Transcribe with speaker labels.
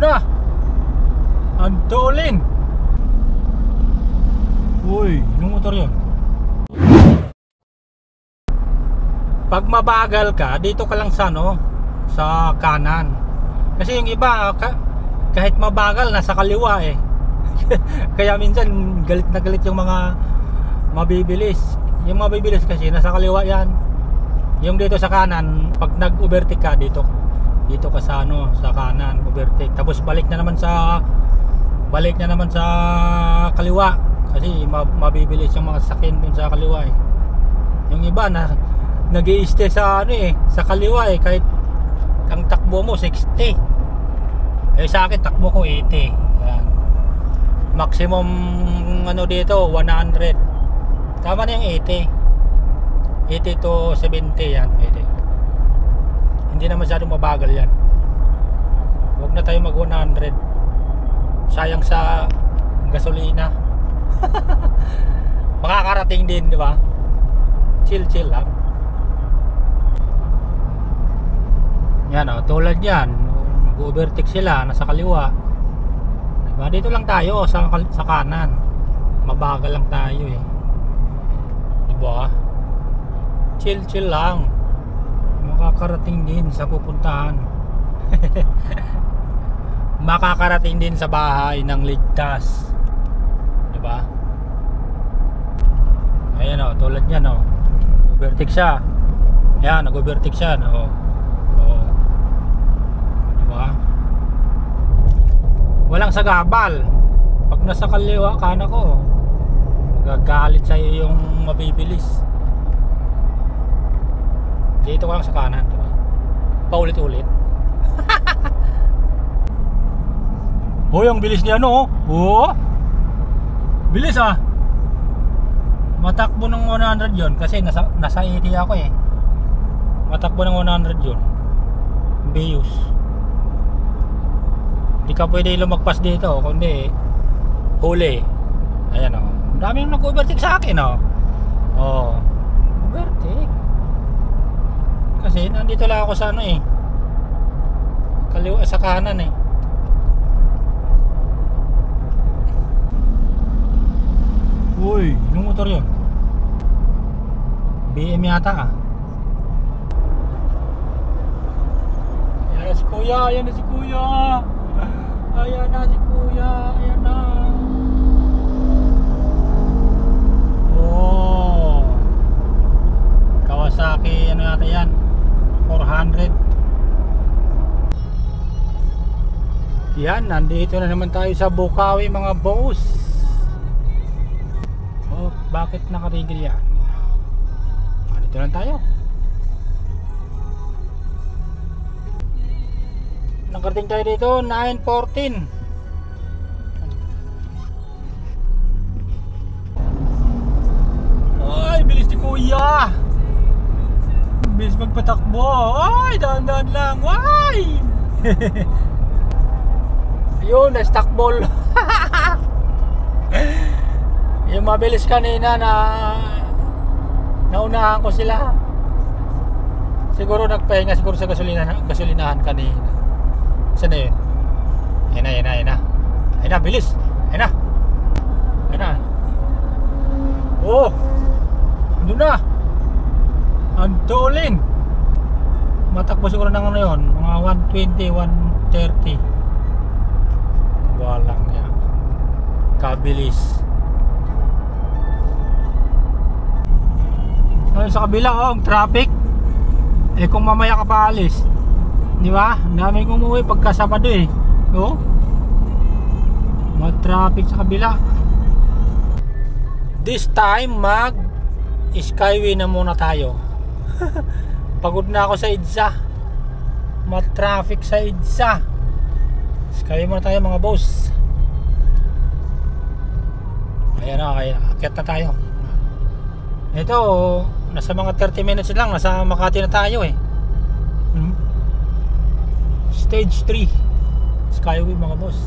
Speaker 1: na. Antolin. Uy, yung motor yun. Pag mabagal ka, dito ka lang sa sa kanan. Kasi yung iba kahit mabagal nasa kaliwa eh. Kaya minsan galit na galit yung mga mabibilis. Yung mabibilis kasi nasa kaliwa yan. Yung dito sa kanan, pag nag-overtake ka dito ka sa sa kanan, overtake. Tapos balik na naman sa kaliwa. Kasi mabibilis yung mga sasakyan dun sa kaliwa eh. Yung iba na nag-i-stay sa sa kaliwa eh, kahit ang takbo mo 60. Eh sa akin takbo ko 80. Ayan. Maximum dito 100. Tama na yung 80. 80 to 70 yan pwede. Hindi na masyadong mabagal yan. Huwag na tayo mag 100. Sayang sa gasolina. Makakarating din, di ba? Chill lang. Yan tulad yan, mag-overtake sila nasa kaliwa. Diba? Dito lang tayo sa kanan. Mabagal lang tayo eh. Diba? Chill lang. Makakarating din sa pupuntahan. Makakarating din sa bahay ng ligtas. Diba? Ayan tulad yan overtake siya. Ayan, nag-overtake siya diba? Walang sagabal. Pag nasa kaliwa kanan ko, gagalit sa'yo yung mabibilis. Dito ko lang sa kanan, diba? Paulit-ulit. Hoy, ang bilis niya bilis matakbo ng 100 yun. Kasi nasa 80 ako eh. Matakbo ng 100 yun. Bius. Hindi ka pwede lumagpas dito kundi huli. Ayan ang dami yung nag-overtake sa akin overtake. Kasi nandito lang ako sa kaliwa sa kanan eh. Uy, yung motor yun. BM yata Ayan si kuya, ayan na si kuya. Ayan na si kuya, ayan na. Kawasaki, yata yan 400. Yan, nandito na naman tayo sa Bukawi mga boss. Bakit nakatigil yan? Dito lang tayo. Nakarating tayo dito 9:14. Ay, bilis ni kuya. Bilis magpatakbo. Ay, dahan-dahan lang. Ay. Ayun, na-stuck ball. Yung mabilis kanina naunahan ko sila. Siguro nagpahinga siguro sa gasolinahan kanina. Saan na yun? Ayun na, bilis. Ayun na. Doon na. Antolin. Matakbo siguro ng yun, mga 120, 130. Walang yan. Kabilis. Sa kabila ang traffic. Kung mamaya ka pa alis, di ba? Daming umuwi pagka Sabado eh. Mag-traffic sa kabila. This time mag skyway na muna tayo. Pagod na ako sa EDSA. Mag-traffic sa EDSA. Skyway muna tayo mga boss. Ayan akyat na tayo. Ito nasa mga 30 minutes lang, nasa Makati na tayo eh. Stage 3 Skyway mga boss.